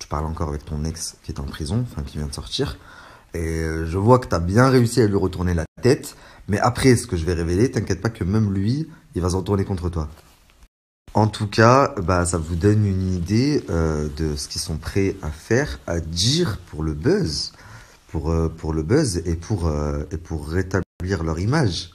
tu parles encore avec ton ex qui est en prison, enfin qui vient de sortir. Et je vois que tu as bien réussi à lui retourner la tête. Mais après, ce que je vais révéler, t'inquiète pas que même lui, il va se retourner contre toi. En tout cas, bah, ça vous donne une idée de ce qu'ils sont prêts à faire, à dire pour le buzz, pour le buzz et pour rétablir leur image.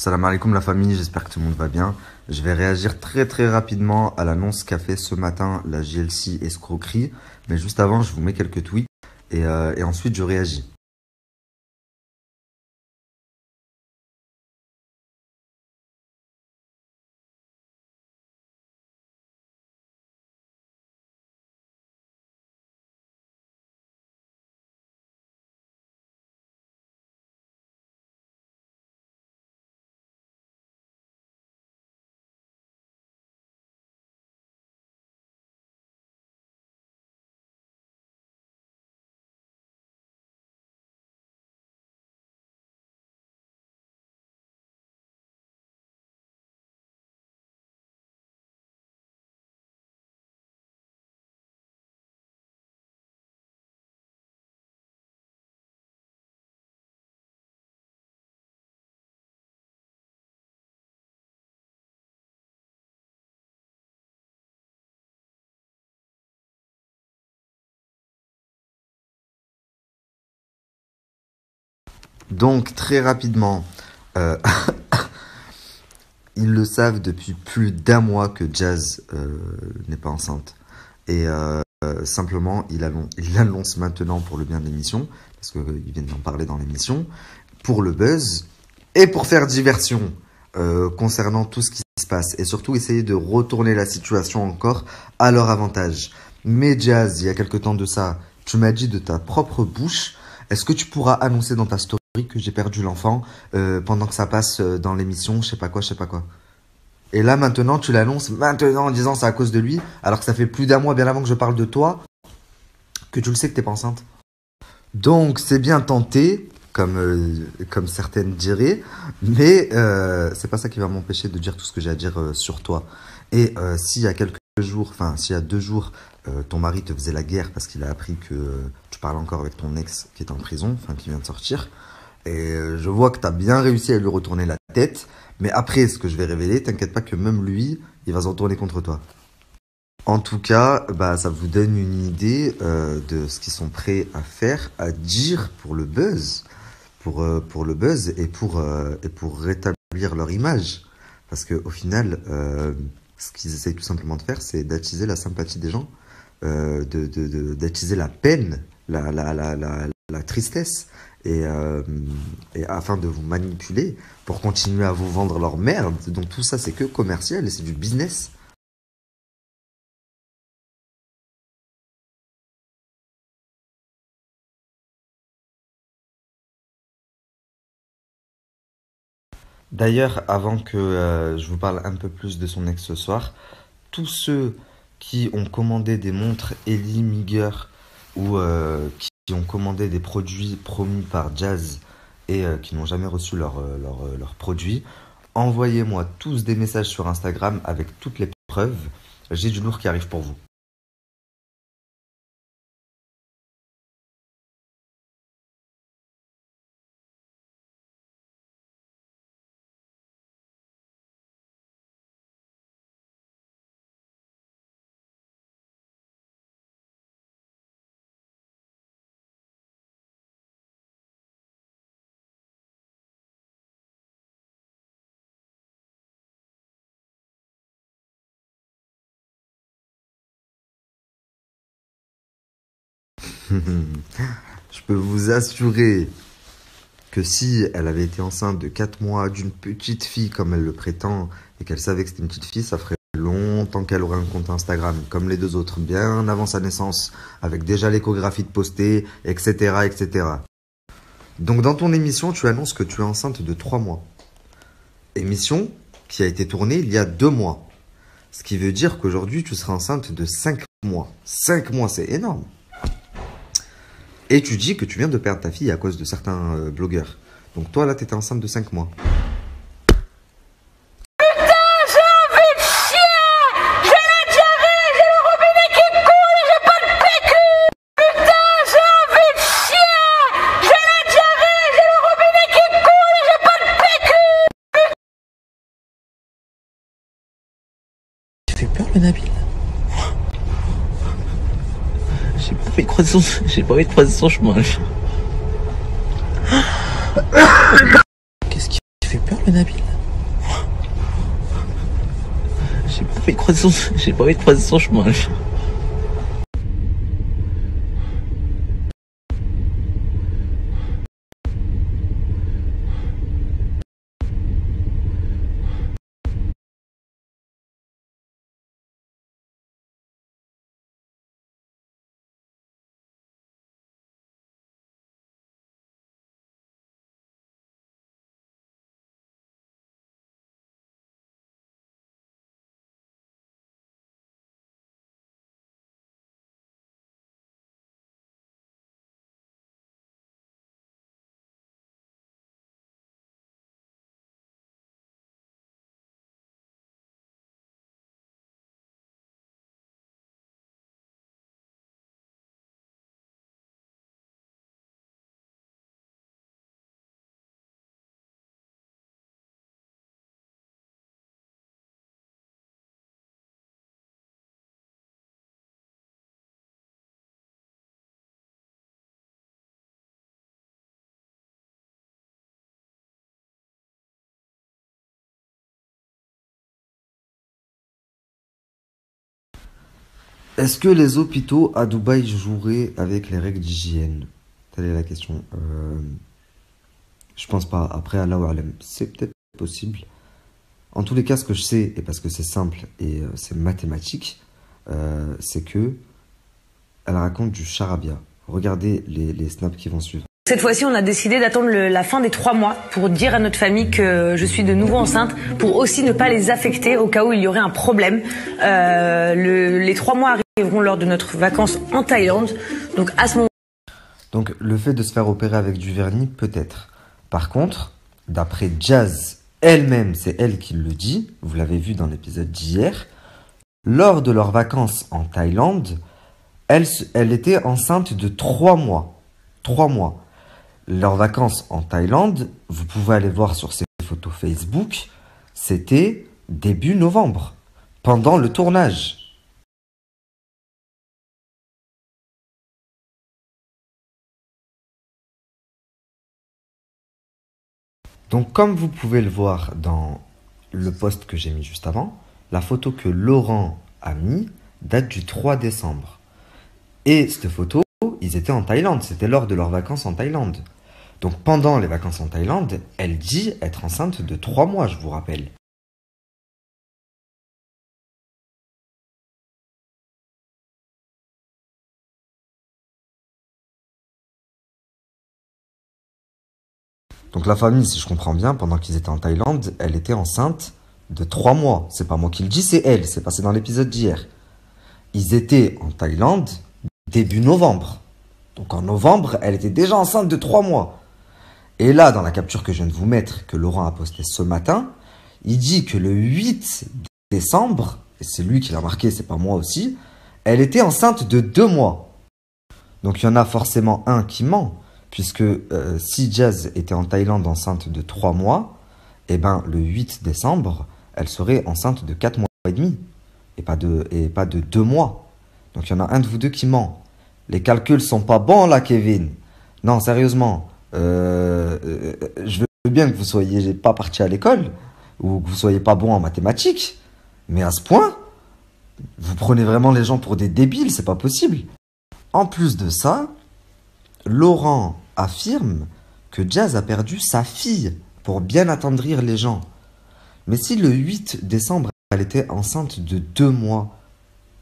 Salam alaikum la famille, j'espère que tout le monde va bien. Je vais réagir très rapidement à l'annonce qu'a fait ce matin la JLC escroquerie. Mais juste avant, je vous mets quelques tweets et ensuite je réagis. Donc très rapidement, euh, ils le savent depuis plus d'un mois que Jazz n'est pas enceinte. Simplement, il l'annonce maintenant pour le bien de l'émission, parce qu'ils viennent d'en parler dans l'émission, pour le buzz et pour faire diversion concernant tout ce qui se passe. Et surtout essayer de retourner la situation encore à leur avantage. Mais Jazz, il y a quelque temps de ça, tu m'as dit de ta propre bouche, est-ce que tu pourras annoncer dans ta story que j'ai perdu l'enfant pendant que ça passe dans l'émission, je sais pas quoi, je sais pas quoi. Et là, maintenant, tu l'annonces maintenant en disant c'est à cause de lui, alors que ça fait plus d'un mois, bien avant que je parle de toi, que tu le sais que t'es pas enceinte. Donc, c'est bien tenté, comme certaines diraient, mais c'est pas ça qui va m'empêcher de dire tout ce que j'ai à dire sur toi. Et s'il y a quelques jours, enfin, s'il y a 2 jours, ton mari te faisait la guerre parce qu'il a appris que tu parles encore avec ton ex qui est en prison, enfin, qui vient de sortir, et je vois que tu as bien réussi à lui retourner la tête. Mais après, ce que je vais révéler, t'inquiète pas que même lui, il va se retourner contre toi. En tout cas, bah, ça vous donne une idée de ce qu'ils sont prêts à faire, à dire pour le buzz, pour le buzz et pour rétablir leur image. Parce qu'au final, ce qu'ils essayent tout simplement de faire, c'est d'attiser la sympathie des gens, d'attiser la peine, la tristesse, et, euh, et afin de vous manipuler pour continuer à vous vendre leur merde. Donc tout ça, c'est que commercial et c'est du business. D'ailleurs, avant que je vous parle un peu plus de son ex ce soir, tous ceux qui ont commandé des montres Ellie Miger ou qui ont commandé des produits promis par Jazz et qui n'ont jamais reçu leurs produits, envoyez-moi tous des messages sur Instagram avec toutes les preuves. J'ai du lourd qui arrive pour vous. Je peux vous assurer que si elle avait été enceinte de 4 mois d'une petite fille comme elle le prétend et qu'elle savait que c'était une petite fille, ça ferait longtemps qu'elle aurait un compte Instagram, comme les deux autres, bien avant sa naissance, avec déjà l'échographie de postée, etc., etc. Donc dans ton émission, tu annonces que tu es enceinte de 3 mois. Émission qui a été tournée il y a 2 mois. Ce qui veut dire qu'aujourd'hui, tu seras enceinte de 5 mois. 5 mois, c'est énorme. Et tu dis que tu viens de perdre ta fille à cause de certains blogueurs. Donc toi, là, t'étais enceinte de 5 mois. Tu fais peur, le Nabil? J'ai pas envie de croiser son chemin. Qu'est-ce qui fait peur, le Nabil? J'ai pas envie de croiser son chemin. Est-ce que les hôpitaux à Dubaï joueraient avec les règles d'hygiène? Telle est la question. Je pense pas. Après, Allahu A'lam. C'est peut-être possible. En tous les cas, ce que je sais, et parce que c'est simple et c'est mathématique, c'est que elle raconte du charabia. Regardez les snaps qui vont suivre. Cette fois-ci, on a décidé d'attendre la fin des 3 mois pour dire à notre famille que je suis de nouveau enceinte, pour aussi ne pas les affecter au cas où il y aurait un problème. Les 3 mois arriveront lors de notre vacances en Thaïlande. Donc à ce moment. Donc le fait de se faire opérer avec du vernis, peut-être. Par contre, d'après Jazz elle-même, c'est elle qui le dit, vous l'avez vu dans l'épisode d'hier, lors de leurs vacances en Thaïlande, elle était enceinte de 3 mois. 3 mois. Leurs vacances en Thaïlande, vous pouvez aller voir sur ses photos Facebook, c'était début novembre, pendant le tournage. Donc comme vous pouvez le voir dans le post que j'ai mis juste avant, la photo que Laurent a mis date du 3 décembre. Et cette photo, ils étaient en Thaïlande, c'était lors de leurs vacances en Thaïlande. Donc pendant les vacances en Thaïlande, elle dit être enceinte de 3 mois, je vous rappelle. Donc la famille, si je comprends bien, pendant qu'ils étaient en Thaïlande, elle était enceinte de 3 mois. C'est pas moi qui le dis, c'est elle, c'est passé dans l'épisode d'hier. Ils étaient en Thaïlande début novembre. Donc en novembre, elle était déjà enceinte de 3 mois. Et là, dans la capture que je viens de vous mettre, que Laurent a postée ce matin, il dit que le 8 décembre, et c'est lui qui l'a marqué, c'est pas moi aussi, elle était enceinte de 2 mois. Donc il y en a forcément un qui ment, puisque si Jazz était en Thaïlande enceinte de 3 mois, eh ben le 8 décembre, elle serait enceinte de 4 mois et demi, et pas de 2 mois. Donc il y en a un de vous deux qui ment. Les calculs sont pas bons là, Kevin. Non, sérieusement. Je veux bien que vous soyez pas parti à l'école ou que vous soyez pas bon en mathématiques, mais à ce point, vous prenez vraiment les gens pour des débiles, c'est pas possible. En plus de ça, Laurent affirme que Jazz a perdu sa fille pour bien attendrir les gens. Mais si le 8 décembre, elle était enceinte de 2 mois,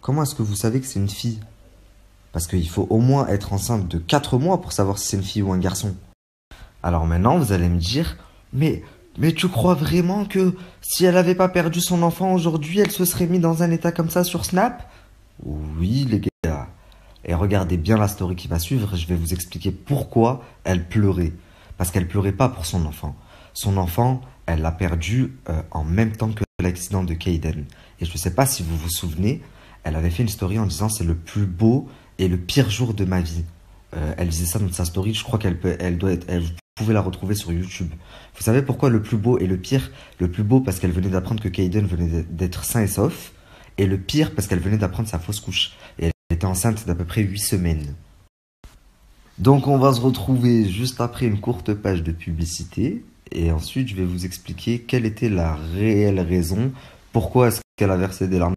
comment est-ce que vous savez que c'est une fille? Parce qu'il faut au moins être enceinte de 4 mois pour savoir si c'est une fille ou un garçon. Alors maintenant, vous allez me dire, mais tu crois vraiment que si elle n'avait pas perdu son enfant aujourd'hui, elle se serait mise dans un état comme ça sur Snap? Oui, les gars. Et regardez bien la story qui va suivre, je vais vous expliquer pourquoi elle pleurait. Parce qu'elle pleurait pas pour son enfant. Son enfant, elle l'a perdu en même temps que l'accident de Kayden. Et je ne sais pas si vous vous souvenez, elle avait fait une story en disant c'est le plus beau et le pire jour de ma vie. Elle disait ça dans sa story, je crois vous pouvez la retrouver sur YouTube. Vous savez pourquoi le plus beau et le pire? Le plus beau parce qu'elle venait d'apprendre que Kayden venait d'être sain et sauf. Et le pire parce qu'elle venait d'apprendre sa fausse couche. Et elle était enceinte d'à peu près 8 semaines. Donc on va se retrouver juste après une courte page de publicité. Et ensuite je vais vous expliquer quelle était la réelle raison. Pourquoi est-ce qu'elle a versé des larmes